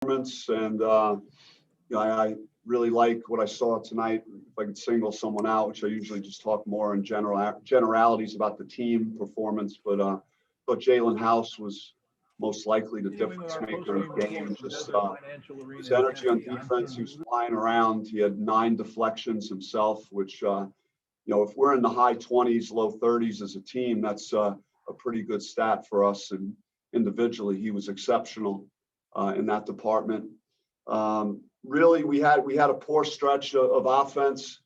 performance, and I really like what I saw tonight. If I could single someone out, which I usually just talk more in generalities about the team performance, but thought Jaelen House was most likely the difference maker in the game. Just his energy on defense, he was flying around. He had 9 deflections himself, which if we're in the high 20s, low 30s as a team, that's a pretty good stat for us. And individually, he was exceptional in that department. Really, we had a poor stretch of offense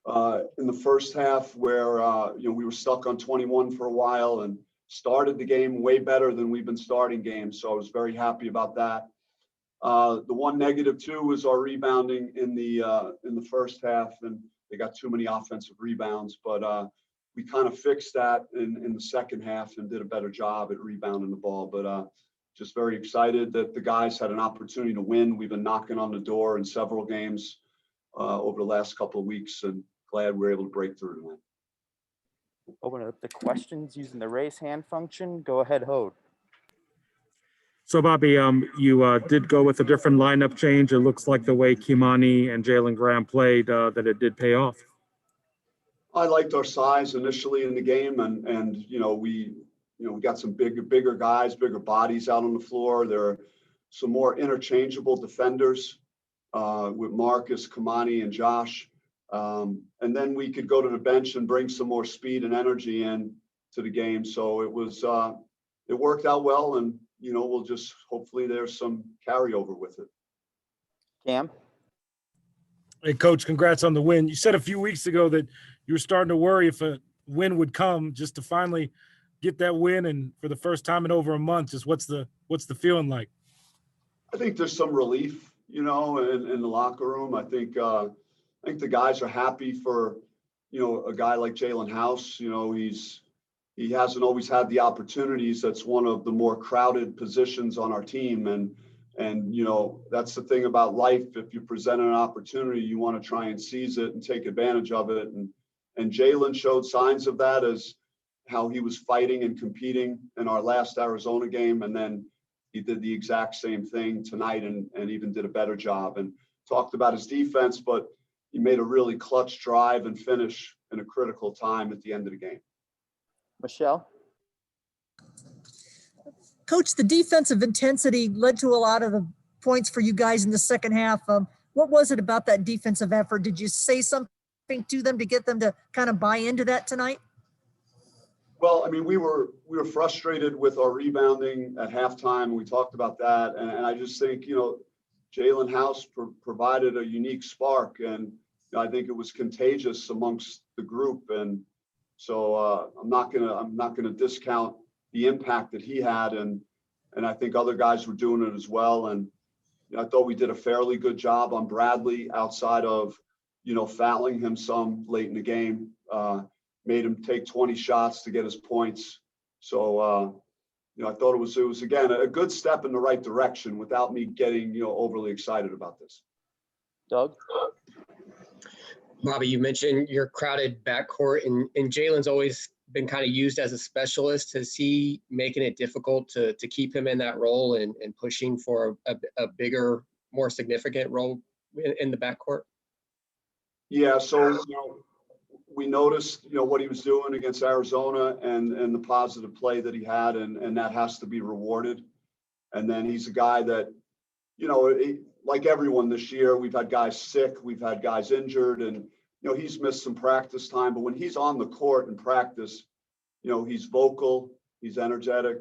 in the first half where we were stuck on 21 for a while and started the game way better than we've been starting games. So I was very happy about that. The one negative too was our rebounding in the first half, and they got too many offensive rebounds. But we kind of fixed that in the second half and did a better job at rebounding the ball. But just very excited that the guys had an opportunity to win. We've been knocking on the door in several games over the last couple of weeks, and glad we were able to break through tonight. Open up the questions using the raise hand function. Go ahead, Hode. So, Bobby, you did go with a different lineup change. It looks like the way Kimani and Jalen Graham played, that it did pay off. I liked our size initially in the game, and we got some bigger guys, bigger bodies out on the floor. There are some more interchangeable defenders with Marcus, Kimani, and Josh. And then we could go to the bench and bring some more speed and energy in to the game. So it worked out well, and we'll just hopefully there's some carryover with it. Cam? Hey, Coach, congrats on the win. You said a few weeks ago that you were starting to worry if a win would come. Just to finally get that win, and for the first time in over a month, just what's the feeling like? I think there's some relief, in the locker room. I think the guys are happy for, a guy like Jaelen House. He hasn't always had the opportunities. That's one of the more crowded positions on our team. And that's the thing about life. If you present an opportunity, you want to try and seize it and take advantage of it. And Jaelen showed signs of that as how he was fighting and competing in our last Arizona game. And then he did the exact same thing tonight and even did a better job, and talked about his defense, but he made a really clutch drive and finish in a critical time at the end of the game. Michelle? Coach, the defensive intensity led to a lot of the points for you guys in the second half. What was it about that defensive effort? Did you say something to them to get them to kind of buy into that tonight? Well, I mean, we were frustrated with our rebounding at halftime. We talked about that, and I just think Jaelen House provided a unique spark, and I think it was contagious amongst the group. And so I'm not gonna discount the impact that he had, and I think other guys were doing it as well. And I thought we did a fairly good job on Bradley outside of fouling him some late in the game. Made him take 20 shots to get his points. So I thought it was again a good step in the right direction without me getting overly excited about this. Doug? Bobby, you mentioned your crowded backcourt, and Jalen's always been kind of used as a specialist. Is he making it difficult to keep him in that role and pushing for a bigger, more significant role in the backcourt? Yeah, so we noticed what he was doing against Arizona and the positive play that he had, and that has to be rewarded. And then he's a guy that like everyone this year, we've had guys sick, we've had guys injured, and he's missed some practice time. But when he's on the court in practice, he's vocal, he's energetic,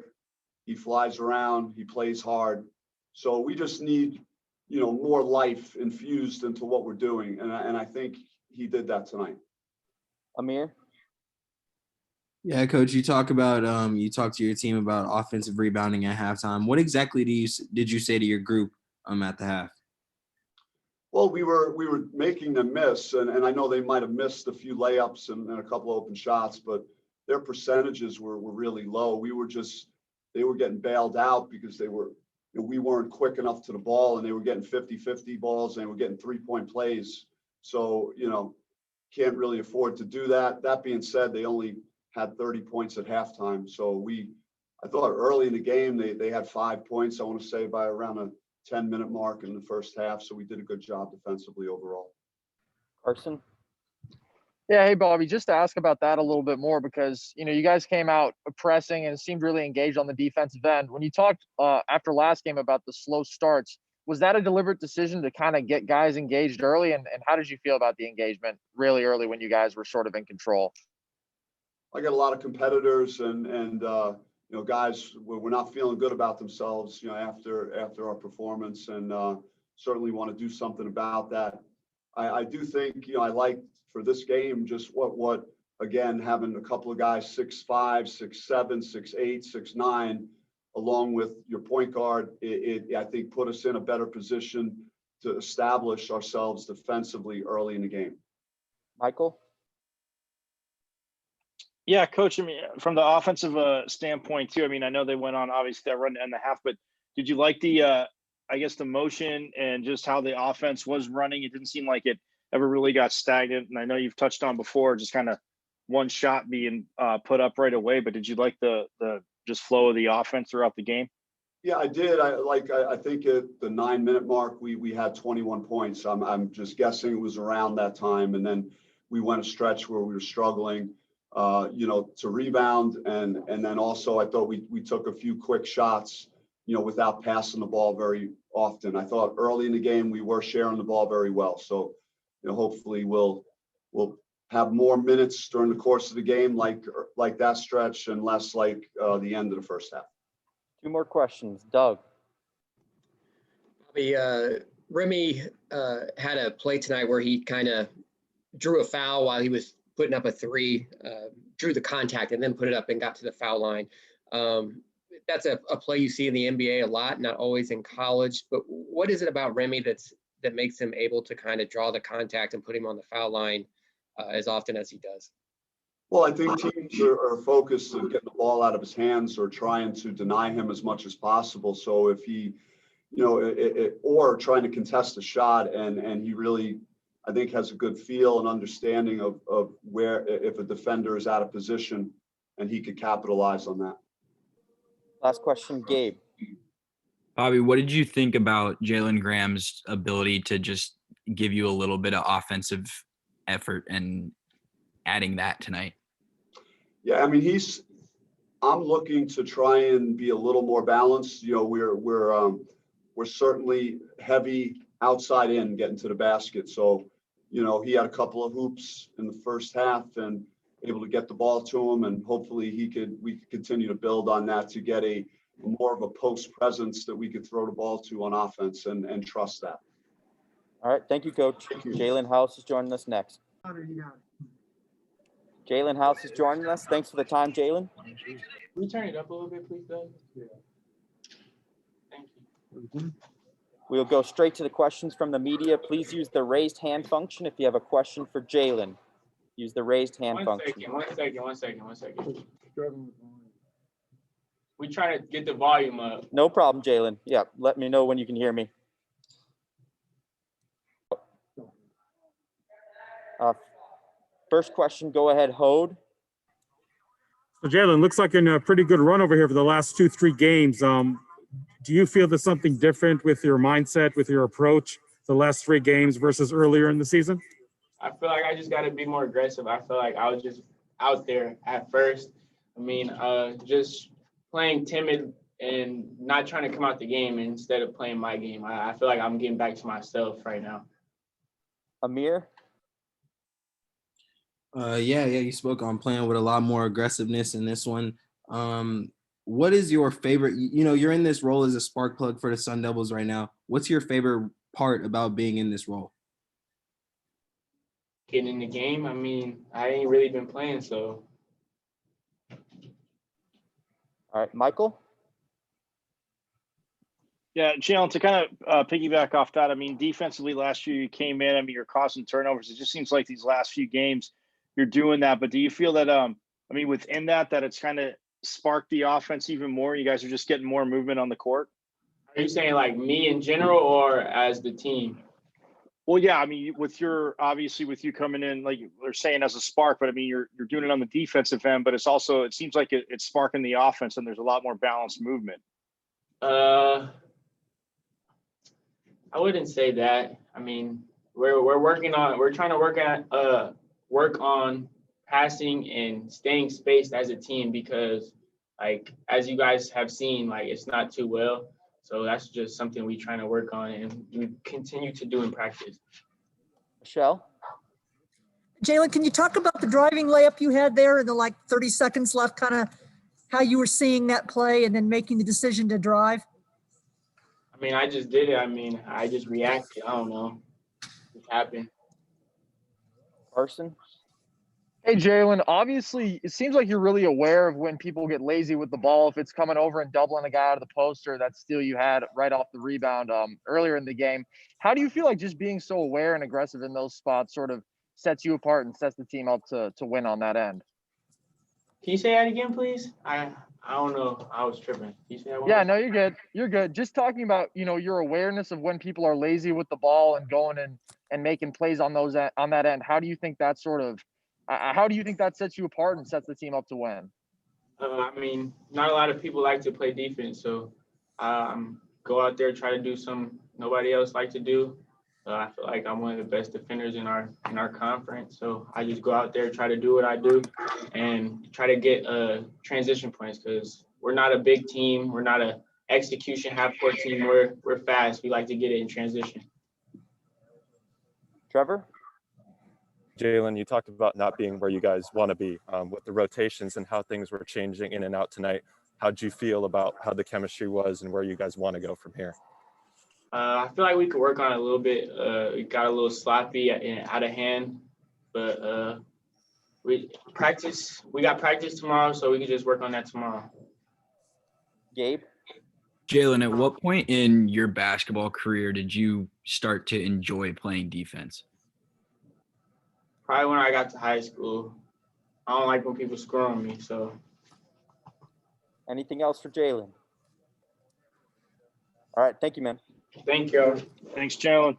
he flies around, he plays hard. So we just need more life infused into what we're doing, and I think he did that tonight. Amir? Yeah, Coach, you talk to your team about offensive rebounding at halftime. What exactly did you say to your group at the half? Well, we were making them miss, and I know they might have missed a few layups and a couple of open shots, but their percentages were really low. They were getting bailed out because we weren't quick enough to the ball, and they were getting 50-50 balls, and they were getting 3-point plays. So, can't really afford to do that. That being said, they only had 30 points at halftime. So I thought early in the game, they had 5 points, I want to say by around 10-minute mark in the first half. So we did a good job defensively overall. Carson? Yeah, hey Bobby, just to ask about that a little bit more because you guys came out pressing and seemed really engaged on the defensive end. When you talked after last game about the slow starts, was that a deliberate decision to kind of get guys engaged early? And how did you feel about the engagement really early when you guys were sort of in control? I got a lot of competitors and guys we're not feeling good about themselves, after our performance, and certainly want to do something about that. I do think, I like for this game just what again, having a couple of guys 6'5", 6'7", 6'8", 6'9", along with your point guard, I think put us in a better position to establish ourselves defensively early in the game. Michael? Yeah, coach, I mean, from the offensive standpoint too, I mean, I know they went on obviously that run to end the half, but did you like the the motion and just how the offense was running? It didn't seem like it ever really got stagnant. And I know you've touched on before, just kind of one shot being put up right away, but did you like the just flow of the offense throughout the game? Yeah, I did. I think at the 9-minute mark, we had 21 points. I'm just guessing it was around that time. And then we went a stretch where we were struggling, to rebound. And then also I thought we took a few quick shots, without passing the ball very often. I thought early in the game, we were sharing the ball very well. So, hopefully we'll have more minutes during the course of the game, like that stretch, and less like the end of the first half. 2 more questions. Doug? Remy had a play tonight where he kind of drew a foul while he was putting up a three, drew the contact and then put it up and got to the foul line. That's a play you see in the NBA a lot, not always in college. But what is it about Remy that makes him able to kind of draw the contact and put him on the foul line as often as he does? Well, I think teams are focused on getting the ball out of his hands or trying to deny him as much as possible. So if he, or trying to contest a shot, and he really, I think, has a good feel and understanding of where, if a defender is out of position, and he could capitalize on that. Last question, Gabe. Bobby, what did you think about Jalen Graham's ability to just give you a little bit of offensive effort and adding that tonight? Yeah, I mean, I'm looking to try and be a little more balanced. We're certainly heavy outside in getting to the basket. So, he had a couple of hoops in the first half and able to get the ball to him, and hopefully we could continue to build on that to get a more of a post presence that we could throw the ball to on offense and trust that. All right. Thank you, Coach. Jaelen House is joining us next. Jaelen House is joining us. Thanks for the time, Jaelen. Can we turn it up a little bit, please, Doug? Yeah. Thank you. We'll go straight to the questions from the media. Please use the raised hand function if you have a question for Jaelen. Use the raised hand function. One second. We try to get the volume up. No problem, Jaelen. Yeah, let me know when you can hear me. First question, go ahead, Hode. So Jaelen, looks like in a pretty good run over here for the last 2-3 games. Do you feel there's something different with your mindset, with your approach, the last 3 games versus earlier in the season? I feel like I just got to be more aggressive. I feel like I was just out there at first. I mean, just playing timid and not trying to come out the game instead of playing my game. I feel like I'm getting back to myself right now. Amir? Yeah, you spoke on playing with a lot more aggressiveness in this one. What is your favorite, you're in this role as a spark plug for the Sun Devils right now. What's your favorite part about being in this role? Getting in the game. I mean, I ain't really been playing, so. All right, Michael? Yeah, Jaelen, to kind of piggyback off that, I mean, defensively last year you came in, I mean, you're causing turnovers. It just seems like these last few games you're doing that. But do you feel that, within that it's kind of sparked the offense even more? You guys are just getting more movement on the court? Are you saying like me in general or as the team? Well, yeah, I mean, with you coming in, like they're saying as a spark, but I mean, you're doing it on the defensive end, but it seems like it's sparking the offense and there's a lot more balanced movement. I wouldn't say that. I mean, we're trying to work on passing and staying spaced as a team because, like, as you guys have seen, like, it's not too well. So that's just something we're trying to work on and we continue to do in practice. Michelle? Jaelen, can you talk about the driving layup you had there in the like 30 seconds left, kind of how you were seeing that play and then making the decision to drive? I mean, I just did it. I mean, I just reacted. I don't know. It happened. Carson? Hey, Jaelen, obviously, it seems like you're really aware of when people get lazy with the ball, if it's coming over and doubling a guy out of the post or that steal you had right off the rebound earlier in the game. How do you feel like just being so aware and aggressive in those spots sort of sets you apart and sets the team up to win on that end? Can you say that again, please? I don't know. I was tripping. Can you say that one Yeah, more no, time? you're good. You're good. Just talking about, your awareness of when people are lazy with the ball and going and making plays on that end. How do you think that how do you think that sets you apart and sets the team up to win? I mean, not a lot of people like to play defense, so go out there, try to do something nobody else like to do. I feel like I'm one of the best defenders in our conference, so I just go out there, try to do what I do, and try to get transition points because we're not a big team, we're not a execution half-court team. We're fast. We like to get it in transition. Trevor? Jaelen, you talked about not being where you guys want to be with the rotations and how things were changing in and out tonight. How'd you feel about how the chemistry was and where you guys want to go from here? I feel like we could work on it a little bit. We got a little sloppy and out of hand, but we got practice tomorrow, so we can just work on that tomorrow. Gabe? Jaelen, at what point in your basketball career did you start to enjoy playing defense? Probably when I got to high school. I don't like when people score on me, so. Anything else for Jaelen? All right, thank you, man. Thank you. Thanks, Jaelen.